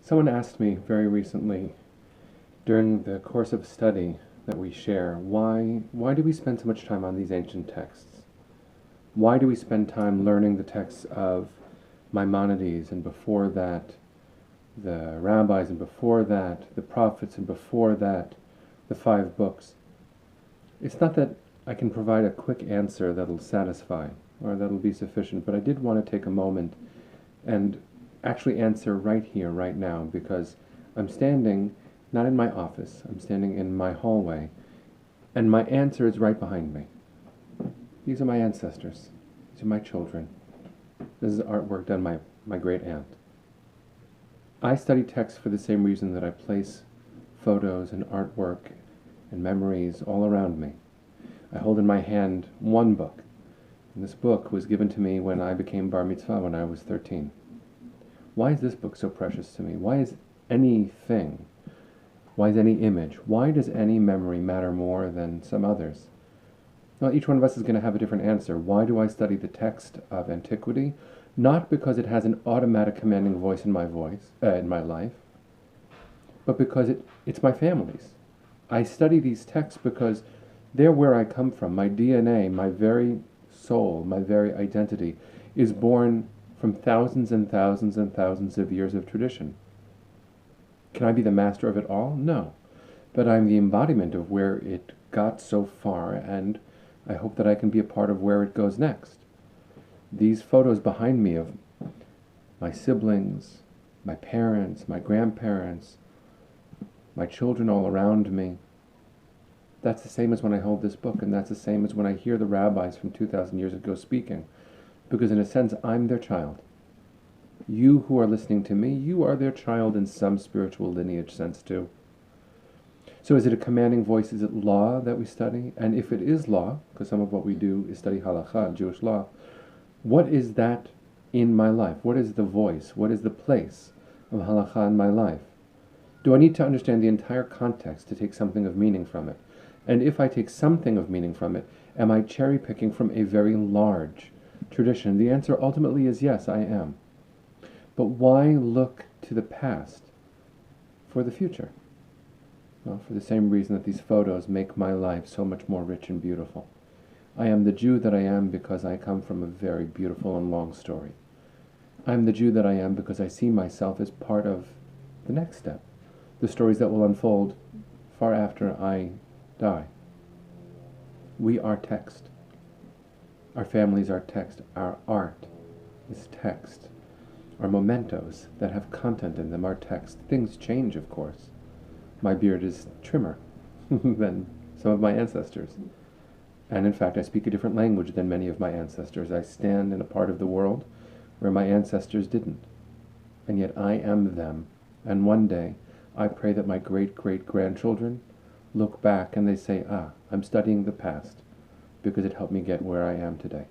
Someone asked me very recently, during the course of study that we share, why do we spend so much time on these ancient texts? Why do we spend time learning the texts of Maimonides, and before that the rabbis, and before that the prophets, and before that the 5 books? It's not that I can provide a quick answer that'll satisfy or that'll be sufficient, but I did want to take a moment and actually answer right here, right now, because I'm standing not in my office, I'm standing in my hallway, and my answer is right behind me. These are my ancestors. These are my children. This is artwork done by my great aunt. I study text for the same reason that I place photos and artwork and memories all around me. I hold in my hand one book, and this book was given to me when I became bar mitzvah when I was 13. Why is this book so precious to me? Why is anything, why is any image, why does any memory matter more than some others? Well, each one of us is going to have a different answer. Why do I study the text of antiquity? Not because it has an automatic commanding voice in my life, but because it's my family's. I study these texts because they're where I come from. My DNA, my very soul, my very identity is born from thousands and thousands and thousands of years of tradition. Can I be the master of it all? No. But I'm the embodiment of where it got so far, and I hope that I can be a part of where it goes next. These photos behind me of my siblings, my parents, my grandparents, my children all around me, that's the same as when I hold this book, and that's the same as when I hear the rabbis from 2,000 years ago speaking. Because in a sense, I'm their child. You who are listening to me, you are their child in some spiritual lineage sense too. So is it a commanding voice? Is it law that we study? And if it is law, because some of what we do is study halakha, Jewish law, what is that in my life? What is the voice? What is the place of halakha in my life? Do I need to understand the entire context to take something of meaning from it? And if I take something of meaning from it, am I cherry-picking from a very large tradition? The answer ultimately is yes, I am. But why look to the past for the future? Well, for the same reason that these photos make my life so much more rich and beautiful. I am the Jew that I am because I come from a very beautiful and long story. I am the Jew that I am because I see myself as part of the next step, the stories that will unfold far after I die. We are text. Our families are text. Our art is text. Our mementos that have content in them are text. Things change, of course. My beard is trimmer than some of my ancestors. And in fact, I speak a different language than many of my ancestors. I stand in a part of the world where my ancestors didn't. And yet I am them. And one day, I pray that my great-great-grandchildren look back and they say, I'm studying the past because it helped me get where I am today.